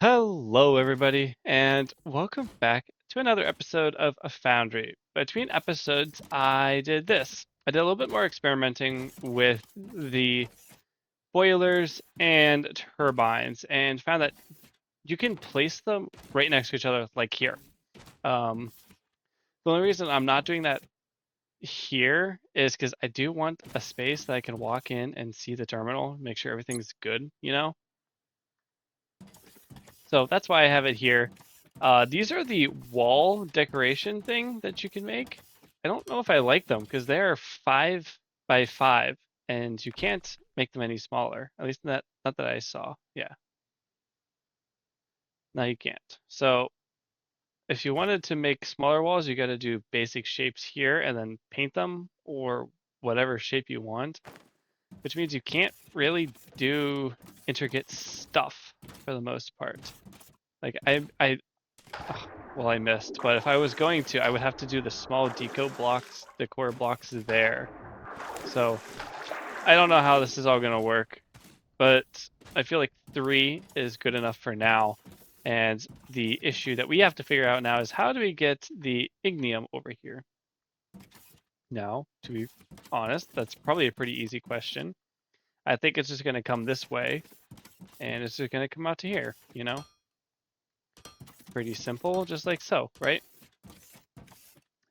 Hello, everybody, and welcome back to another episode of a Foundry. Between episodes, I did this. I did a little bit more experimenting with the boilers and turbines, and found that you can place them right next to each other, like here. Um, the only reason I'm not doing that here is because I do want a space that I can walk in and see the terminal, make sure everything's good. So that's why I have it here. These are the wall decoration thing that you can make. I don't know if I like them because they are 5 by 5, and you can't make them any smaller. At least not that I saw. Yeah, no, you can't. So if you wanted to make smaller walls, you got to do basic shapes here and then paint them or whatever shape you want, which means you can't really do intricate stuff for the most part. Like well, I missed, but if I was going to, I would have to do the small decor blocks there. So I don't know how this is all going to work, but I feel like 3 is good enough for now. And the issue that we have to figure out now is how do we get the ignium over here? Now, to be honest, that's probably a pretty easy question. I think it's just going to come this way, and it's just going to come out to here. Pretty simple, just like so, right?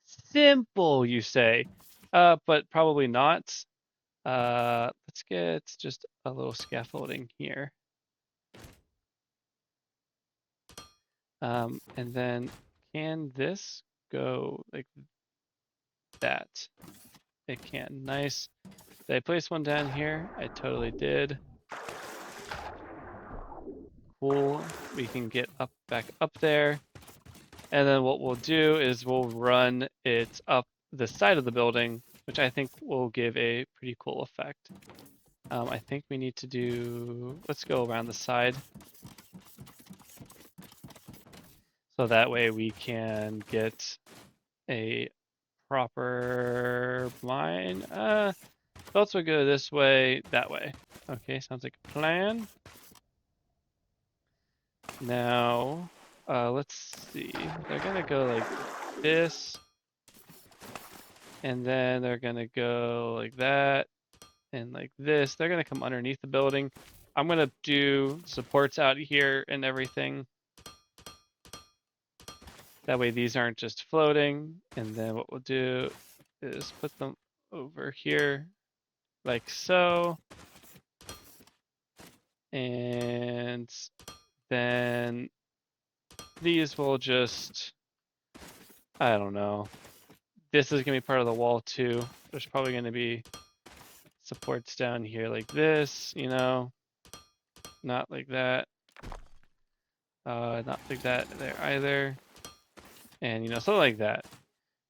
Simple, you say, but probably not. Let's get just a little scaffolding here. And then can this go like that? It can. Nice. Did I place one down here? I totally did. Cool. We can get back up there. And then what we'll do is we'll run it up the side of the building, which I think will give a pretty cool effect. I think we need to do, let's go around the side. So that way we can get a proper mine. Boats will go this way, that way. Okay, sounds like a plan. Now, let's see. They're gonna go like this. And then they're gonna go like that. And like this. They're gonna come underneath the building. I'm gonna do supports out here and everything. That way these aren't just floating. And then what we'll do is put them over here like so. And then these will just, I don't know. This is gonna be part of the wall too. There's probably gonna be supports down here like this, not like that. Not like that there either. And something like that.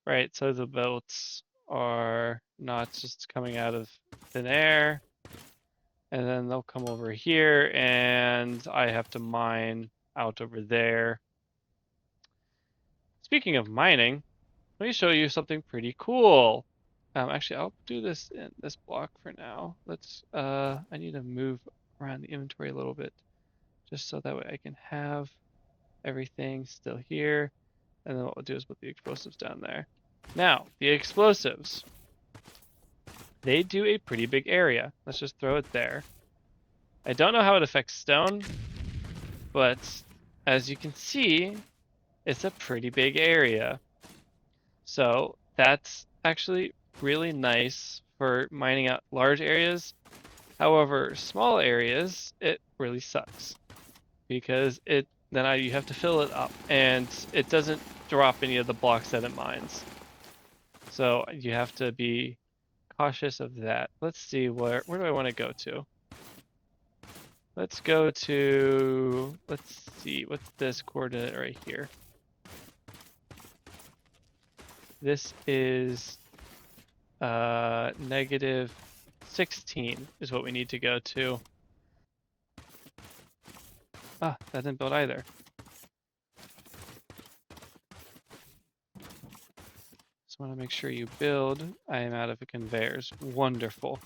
Right, so the boats are not just coming out of thin air. And then they'll come over here and I have to mine out over there. Speaking of mining, let me show you something pretty cool. Actually, I'll do this in this block for now. I need to move around the inventory a little bit just so that way I can have everything still here. And then what we'll do is put the explosives down there. Now, the explosives. They do a pretty big area. Let's just throw it there. I don't know how it affects stone, but as you can see, it's a pretty big area. So that's actually really nice for mining out large areas. However, small areas, it really sucks because you have to fill it up and it doesn't drop any of the blocks that it mines. So you have to be cautious of that. Let's see, where do I want to go to? Let's go to, let's see, what's this coordinate right here? This is -16 is what we need to go to. Ah, that didn't build either. Just want to make sure you build. I am out of conveyors. Wonderful.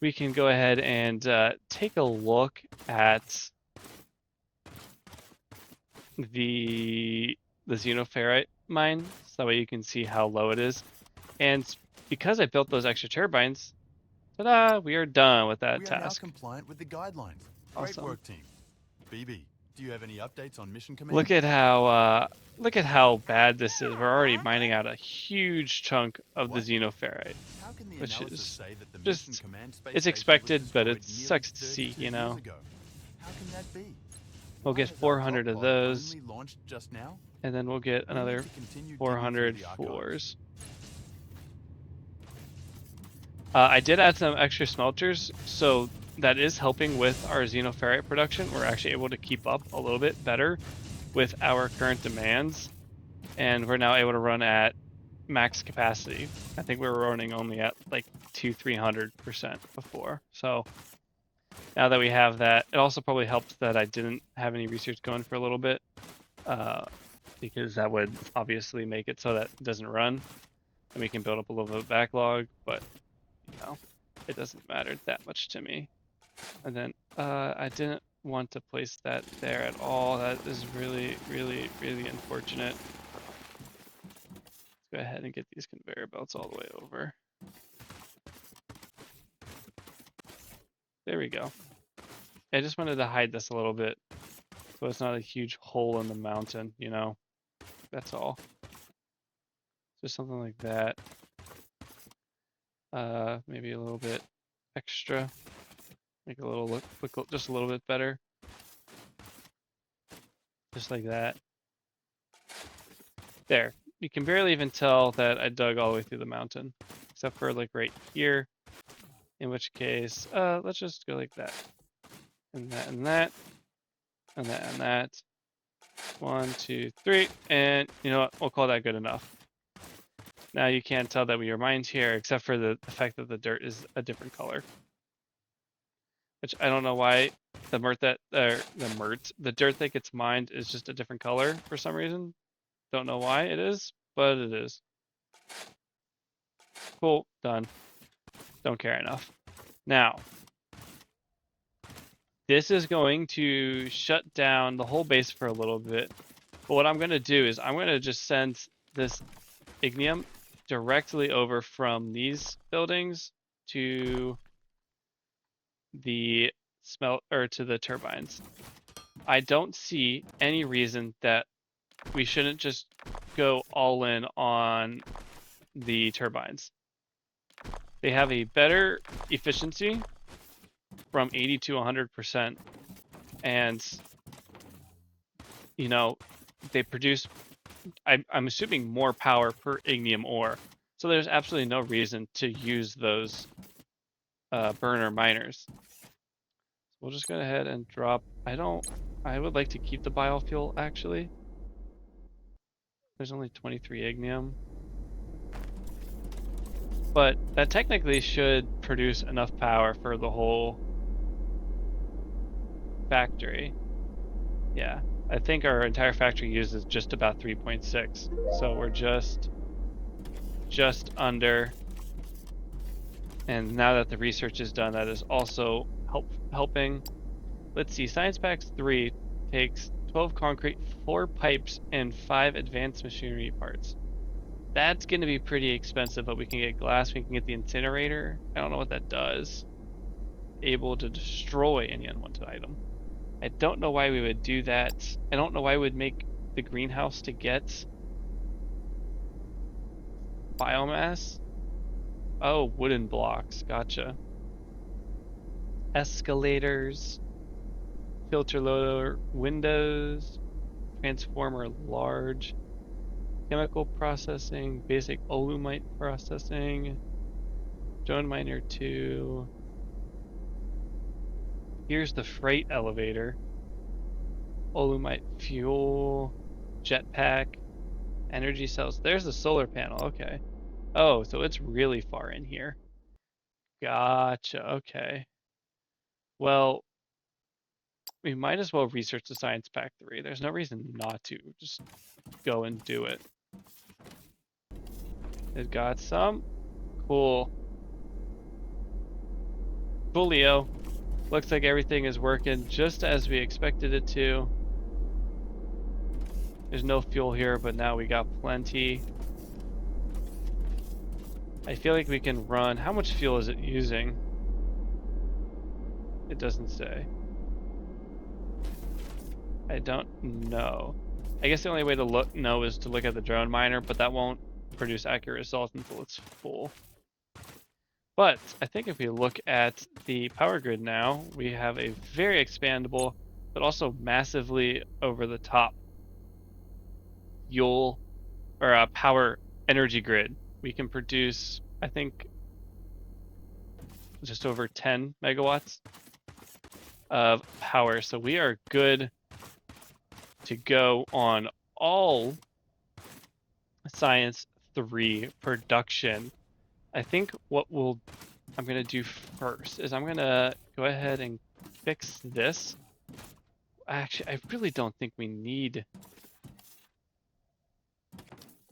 We can go ahead and take a look at the xenoferrite mine, so that way you can see how low it is. And because I built those extra turbines, ta-da, we are done with that We are now task. compliant with the guidelines. Great Awesome. work, team. BB, do you have any updates on mission command? Look at how bad this is. We're already mining out a huge chunk of the What? xenoferrite, How can the which analysis is say that the mission just, command space it's station was expected, but it destroyed nearly sucks to see, 32 you years know. ago? How can that be? We'll Why get has our 400 drop of pod those, only launched just now? and then we'll get We need another to continue digging through 400 the archives. floors. I did add some extra smelters, so that is helping with our xenoferrite production. We're actually able to keep up a little bit better with our current demands, and we're now able to run at max capacity. I think we were running only at like 200-300% before. So now that we have that, it also probably helps that I didn't have any research going for a little bit, because that would obviously make it so that it doesn't run, and we can build up a little bit of backlog, but you know, it doesn't matter that much to me. And then I didn't want to place that there at all. That is really, really, really unfortunate. Let's go ahead and get these conveyor belts all the way over. There we go. I just wanted to hide this a little bit so it's not a huge hole in the mountain, you know? That's all. Just something like that. Maybe a little bit extra. Make it a little look just a little bit better. Just like that. There. You can barely even tell that I dug all the way through the mountain, except for like right here. In which case, let's just go like that. And that, and that. And that, and that. 1, 2, 3. And you know what? We'll call that good enough. Now you can't tell that we are mined here, except for the fact that the dirt is a different color. Which I don't know why the dirt that gets mined is just a different color for some reason. Don't know why it is, but it is. Cool, done. Don't care enough. Now, this is going to shut down the whole base for a little bit. But what I'm going to do is I'm going to just send this ignium directly over from these buildings to the to the turbines. I don't see any reason that we shouldn't just go all in on the turbines. They have a better efficiency from 80 to 100%, and you know, they produce, I'm assuming, more power per ignium ore. So there's absolutely no reason to use those burner miners. So we'll just go ahead and drop. I would like to keep the biofuel actually. There's only 23 ignium. But that technically should produce enough power for the whole factory. Yeah, I think our entire factory uses just about 3.6. So we're just under. And now that the research is done, that is also helping. Let's see, Science Packs 3 takes 12 concrete, 4 pipes, and 5 advanced machinery parts. That's going to be pretty expensive, but we can get glass, we can get the incinerator. I don't know what that does. Able to destroy any unwanted item. I don't know why we would do that. I don't know why we would make the greenhouse to get biomass. Oh, wooden blocks. Gotcha. Escalators. Filter loader windows. Transformer large. Chemical processing. Basic olumite processing. Stone miner 2. Here's the freight elevator. Olumite fuel. Jetpack. Energy cells. There's the solar panel. Okay. Oh, so it's really far in here. Gotcha. Okay. Well, we might as well research the Science Pack 3. There's no reason not to. Just go and do it. It got some. Cool. Coolio. Looks like everything is working just as we expected it to. There's no fuel here, but now we got plenty. I feel like we can run. How much fuel is it using? It doesn't say. I don't know. I guess the only way to know is to look at the drone miner, but that won't produce accurate results until it's full. But I think if we look at the power grid now, we have a very expandable, but also massively over the top fuel or power energy grid. We can produce, I think, just over 10 megawatts of power. So we are good to go on all Science 3 production. I think what I'm going to do first is I'm going to go ahead and fix this. Actually, I really don't think we need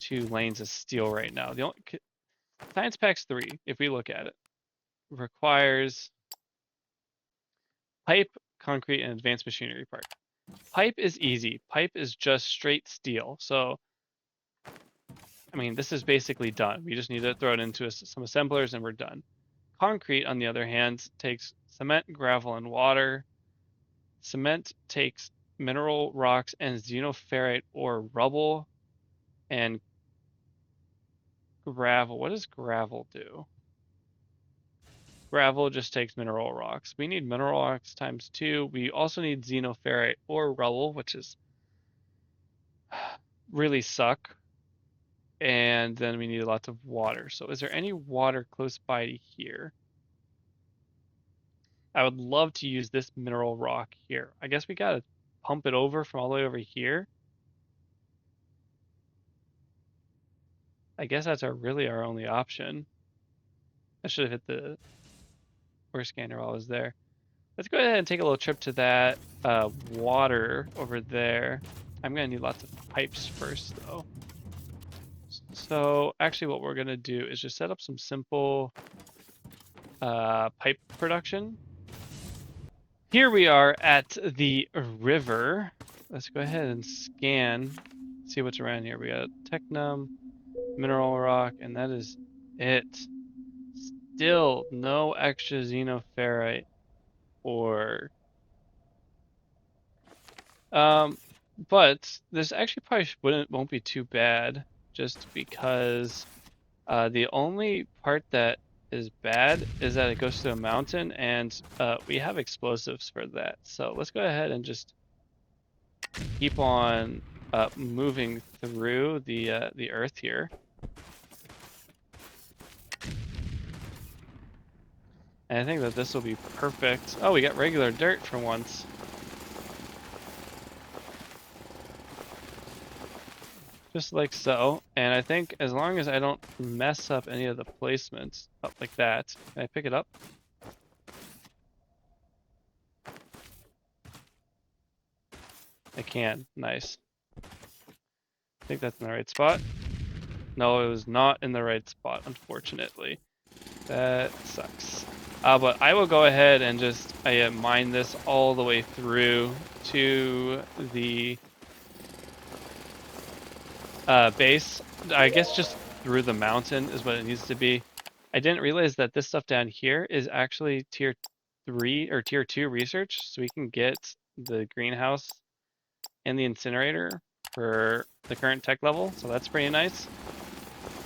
2 lanes of steel right now. The only Science Packs 3, if we look at it, requires pipe, concrete, and advanced machinery part. Pipe is easy. Pipe is just straight steel. So, I mean, this is basically done. We just need to throw it into some assemblers and we're done. Concrete, on the other hand, takes cement, gravel, and water. Cement takes mineral rocks and xenoferrite or rubble. And gravel, what does gravel do? Gravel just takes mineral rocks. We need mineral rocks times 2. We also need xenoferrite or rubble, which is really suck. And then we need lots of water. So is there any water close by to here? I would love to use this mineral rock here. I guess we gotta pump it over from all the way over here. I guess that's really our only option. I should have hit the ore scanner while I was there. Let's go ahead and take a little trip to that water over there. I'm gonna need lots of pipes first though. So actually what we're gonna do is just set up some simple pipe production. Here we are at the river. Let's go ahead and scan, see what's around here. We got technum, mineral rock, and that is it. Still no extra xenoferrite or but this actually probably won't be too bad, just because the only part that is bad is that it goes to a mountain, and we have explosives for that. So let's go ahead and just keep on moving through the earth here. And I think that this will be perfect. Oh, we got regular dirt for once. Just like so. And I think as long as I don't mess up any of the placements up like that. Can I pick it up? I can. Nice. I think that's in the right spot. No, it was not in the right spot, unfortunately. That sucks. But I will go ahead and just mine this all the way through to the base. I guess just through the mountain is what it needs to be. I didn't realize that this stuff down here is actually tier 3 or tier 2 research, so we can get the greenhouse and the incinerator for the current tech level, so that's pretty nice.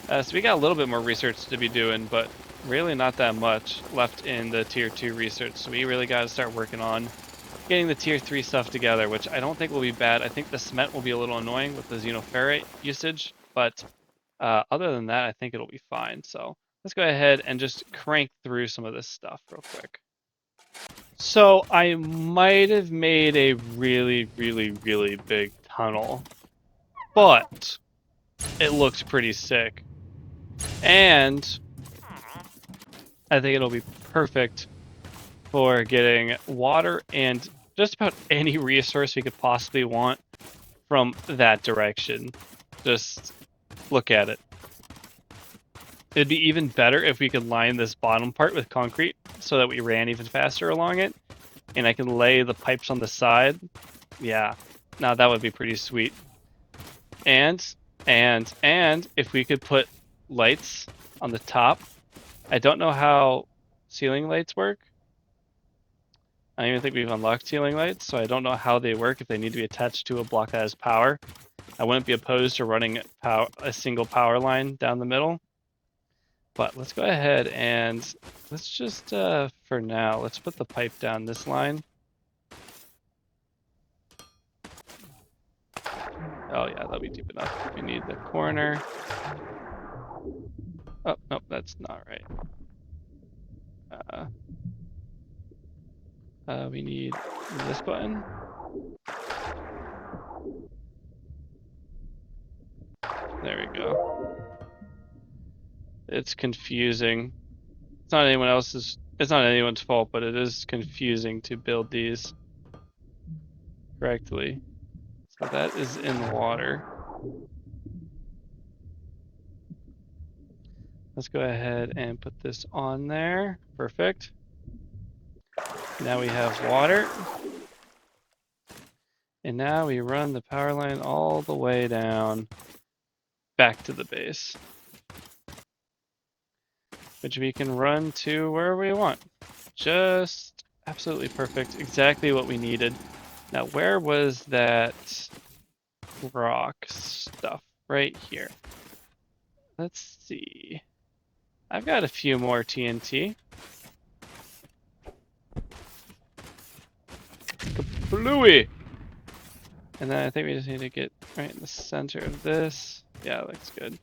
So we got a little bit more research to be doing, but really not that much left in the tier 2 research, so we really got to start working on getting the tier 3 stuff together, which I don't think will be bad. I think the cement will be a little annoying with the xenoferrite usage, but other than that, I think it'll be fine. So let's go ahead and just crank through some of this stuff real quick. So I might have made a really, really, really big tunnel, but it looks pretty sick. And I think it'll be perfect for getting water and just about any resource we could possibly want from that direction. Just look at it. It'd be even better if we could line this bottom part with concrete so that we ran even faster along it. And I can lay the pipes on the side. Yeah, now that would be pretty sweet. And if we could put lights on the top. I don't know how ceiling lights work. I don't even think we've unlocked ceiling lights, so I don't know how they work if they need to be attached to a block that has power. I wouldn't be opposed to running a single power line down the middle. But let's go ahead and let's just, for now, let's put the pipe down this line. Oh yeah, that'll be deep enough. We need the corner. Oh, nope, that's not right. We need this button. There we go. It's confusing. It's not anyone's fault, but it is confusing to build these correctly. So that is in water. Let's go ahead and put this on there. Perfect. Now we have water. And now we run the power line all the way down back to the base, which we can run to wherever we want. Just absolutely perfect. Exactly what we needed. Now, where was that rock stuff? Right here. Let's see. I've got a few more TNT. Kablooey! And then I think we just need to get right in the center of this. Yeah, looks good.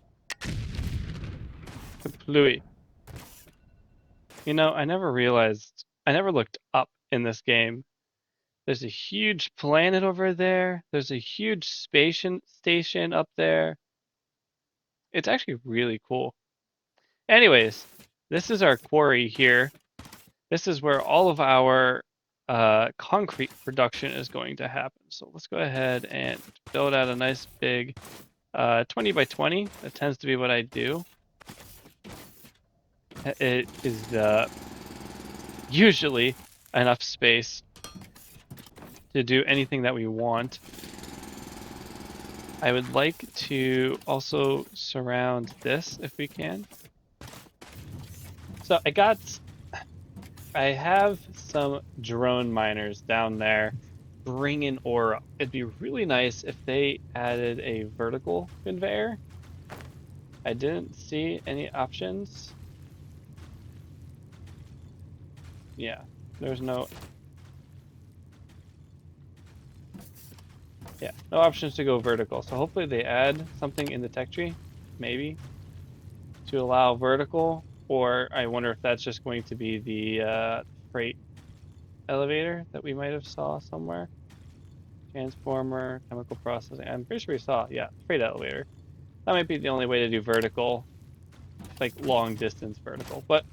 Kablooey. You know, I never looked up in this game. There's a huge planet over there. There's a huge station up there. It's actually really cool. Anyways, this is our quarry here. This is where all of our concrete production is going to happen. So let's go ahead and build out a nice big 20 by 20. That tends to be what I do. It is usually enough space to do anything that we want. I would like to also surround this if we can. So I have some drone miners down there bringing ore up. It'd be really nice if they added a vertical conveyor. I didn't see any options. Yeah, there's no options to go vertical. So hopefully they add something in the tech tree, maybe, to allow vertical. Or I wonder if that's just going to be the freight elevator that we might have saw somewhere. Transformer, chemical processing. I'm pretty sure we saw, yeah, freight elevator. That might be the only way to do vertical, like long distance vertical. But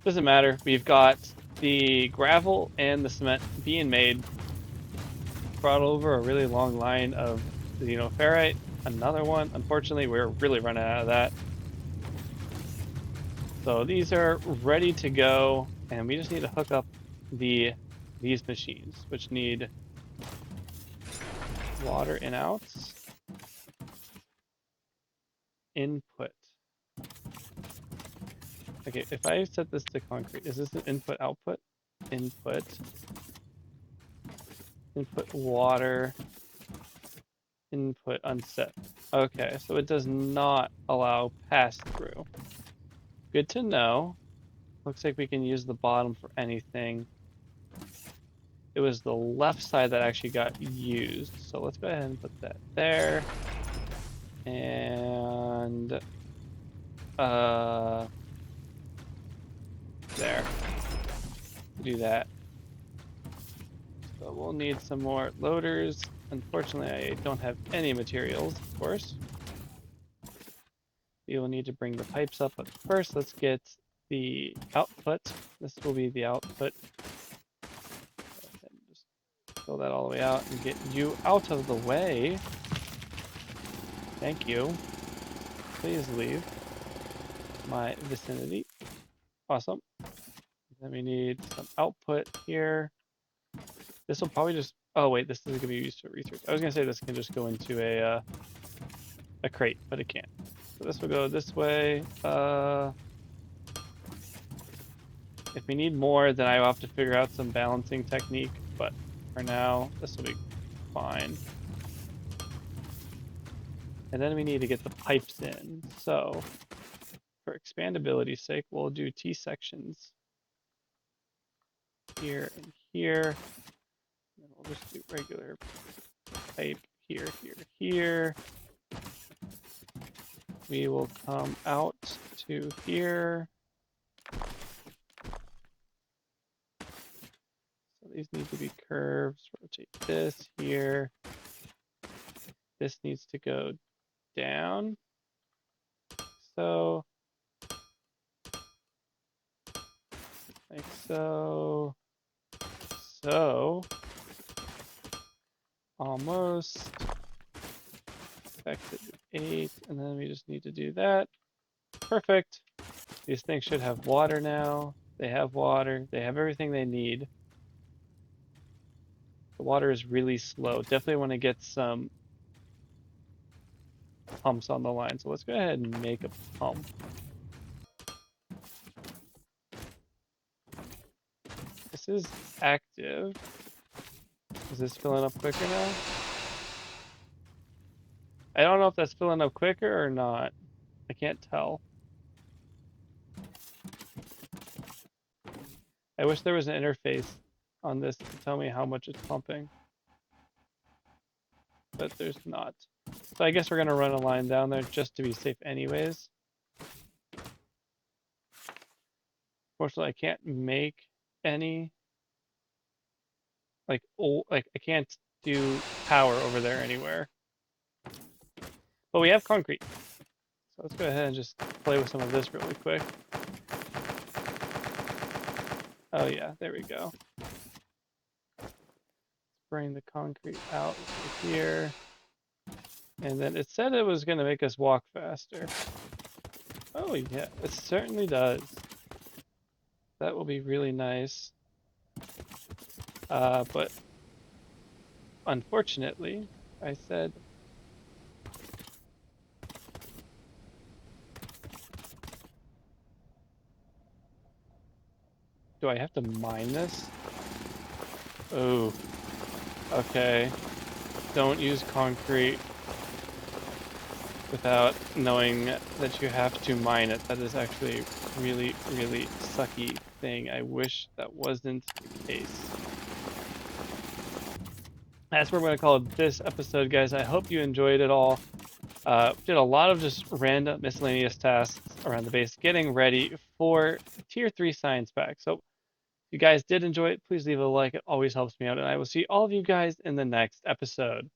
doesn't matter. We've got the gravel and the cement being made. Brought over a really long line of xenoferrite. Another one. Unfortunately, we're really running out of that. So these are ready to go, and we just need to hook up these machines, which need water in outs, input. Okay, if I set this to concrete, is this an input output? Input water, input unset. Okay, so it does not allow pass through. Good to know. Looks like we can use the bottom for anything. It was the left side that actually got used. So let's go ahead and put that there. And there. Do that. So we'll need some more loaders. Unfortunately, I don't have any materials, of course. We will need to bring the pipes up, but first let's get the output. This will be the output. Just fill that all the way out and get you out of the way. Thank you. Please leave my vicinity. Awesome. Then we need some output here. This will probably just Oh wait, this isn't gonna be used for research. I was gonna say this can just go into a crate, but it can't. So this will go this way. If we need more, then I will have to figure out some balancing technique. But for now, this will be fine. And then we need to get the pipes in. So for expandability's sake, we'll do T sections here and here. And we'll just do regular pipe here, here, here. We will come out to here. So these need to be curves. Rotate this here. This needs to go down. So, like so. So, almost. Affected 8, and then we just need to do that. Perfect. These things should have water now. They have water. They have everything they need. The water is really slow. Definitely want to get some pumps on the line. So let's go ahead and make a pump. This is active. Is this filling up quicker now? I don't know if that's filling up quicker or not. I can't tell. I wish there was an interface on this to tell me how much it's pumping. But there's not. So I guess we're gonna run a line down there just to be safe anyways. Fortunately, I can't make any like I can't do power over there anywhere. But we have concrete. So let's go ahead and just play with some of this really quick. Oh yeah, there we go. Let's bring the concrete out here. And then it said it was gonna make us walk faster. Oh yeah, it certainly does. That will be really nice. But unfortunately, I said do I have to mine this? Oh, okay. Don't use concrete without knowing that you have to mine it. That is actually a really, really sucky thing. I wish that wasn't the case. That's what we're going to call this episode, guys. I hope you enjoyed it all. Did a lot of just random miscellaneous tasks around the base, getting ready for Tier 3 Science Pack. So if you guys did enjoy it, please leave a like. It always helps me out. And I will see all of you guys in the next episode.